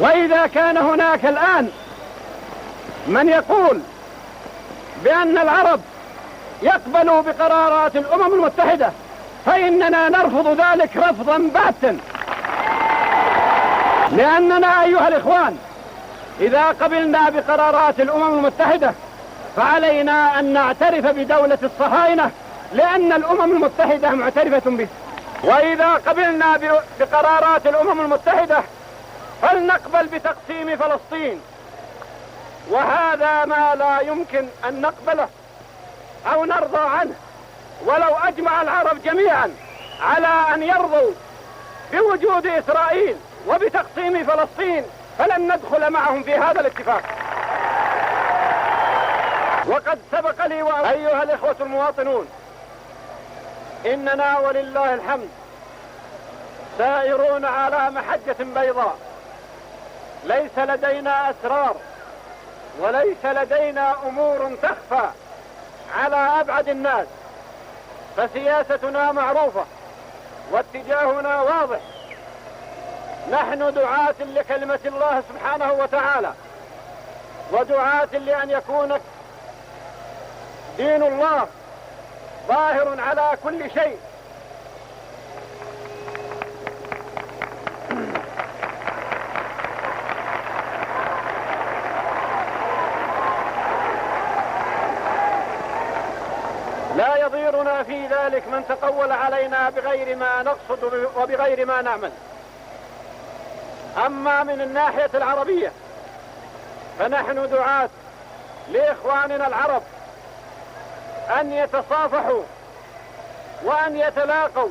وإذا كان هناك الآن من يقول بأن العرب يقبلوا بقرارات الأمم المتحدة فإننا نرفض ذلك رفضا باتا، لأننا أيها الإخوان إذا قبلنا بقرارات الأمم المتحدة فعلينا أن نعترف بدولة الصهاينة، لأن الأمم المتحدة معترفة به. وإذا قبلنا بقرارات الأمم المتحدة فلنقبل بتقسيم فلسطين، وهذا ما لا يمكن أن نقبله أو نرضى عنه. ولو أجمع العرب جميعا على أن يرضوا بوجود إسرائيل وبتقسيم فلسطين فلن ندخل معهم في هذا الاتفاق. وقد سبق لي أيها الإخوة المواطنون إننا ولله الحمد سائرون على محجة بيضاء، ليس لدينا أسرار وليس لدينا أمور تخفى على أبعد الناس، فسياستنا معروفة واتجاهنا واضح. نحن دعاة لكلمة الله سبحانه وتعالى، ودعاة لأن يكون دين الله ظاهر على كل شيء. لا يضيرنا في ذلك من تقول علينا بغير ما نقصد وبغير ما نعمل. أما من الناحية العربية فنحن دعاة لإخواننا العرب أن يتصافحوا وأن يتلاقوا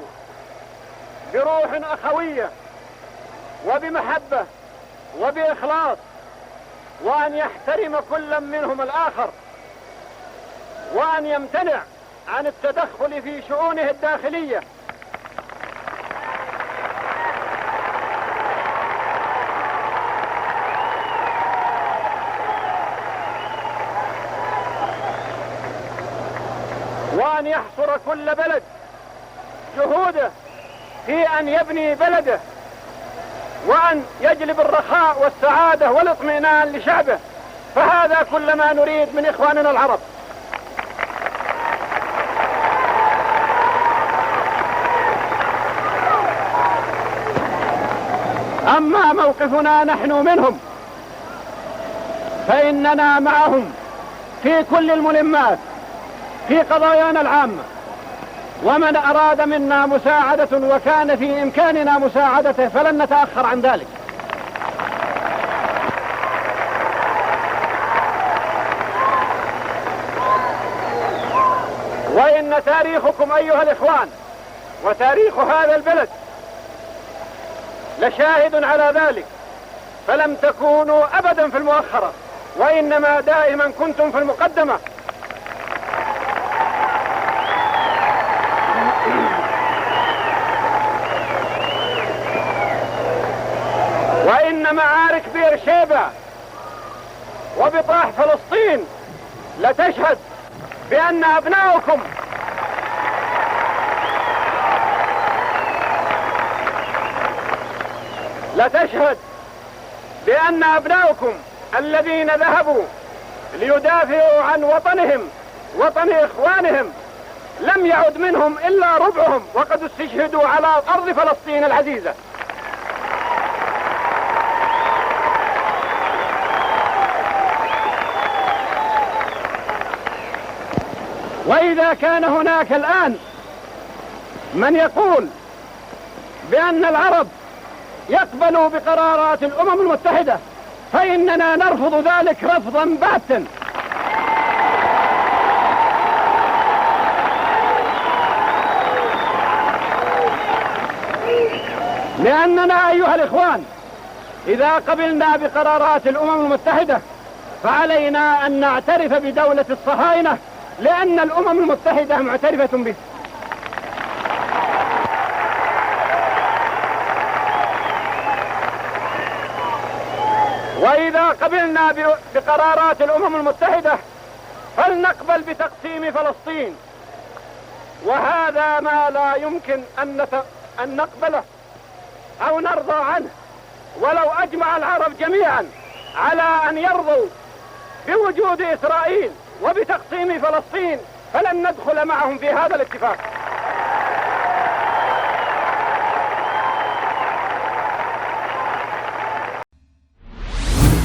بروح أخوية وبمحبة وبإخلاص، وأن يحترم كل منهم الآخر، وأن يمتنع عن التدخل في شؤونه الداخلية. وأن يحصر كل بلد جهوده في أن يبني بلده، وأن يجلب الرخاء والسعادة والاطمئنان لشعبه. فهذا كل ما نريد من إخواننا العرب. أما موقفنا نحن منهم فإننا معهم في كل الملمات في قضايانا العامة، ومن أراد منا مساعدة وكان في إمكاننا مساعدته فلن نتأخر عن ذلك. وإن تاريخكم أيها الإخوان وتاريخ هذا البلد لشاهد على ذلك، فلم تكونوا أبدا في المؤخرة وإنما دائما كنتم في المقدمة. وإن معارك بئر شيبة وبطاح فلسطين لتشهد بأن أبناؤكم الذين ذهبوا ليدافعوا عن وطنهم وطن إخوانهم لم يعد منهم إلا ربعهم، وقد استشهدوا على أرض فلسطين العزيزة. وإذا كان هناك الآن من يقول بأن العرب يقبلوا بقرارات الأمم المتحدة فإننا نرفض ذلك رفضا باتا، لأننا أيها الإخوان إذا قبلنا بقرارات الأمم المتحدة فعلينا أن نعترف بدولة الصهاينة، لأن الأمم المتحدة معترفة به. وإذا قبلنا بقرارات الأمم المتحدة فلنقبل بتقسيم فلسطين، وهذا ما لا يمكن أن نقبله أو نرضى عنه. ولو أجمع العرب جميعا على أن يرضوا بوجود إسرائيل وبتقسيم فلسطين فلن ندخل معهم في هذا الاتفاق.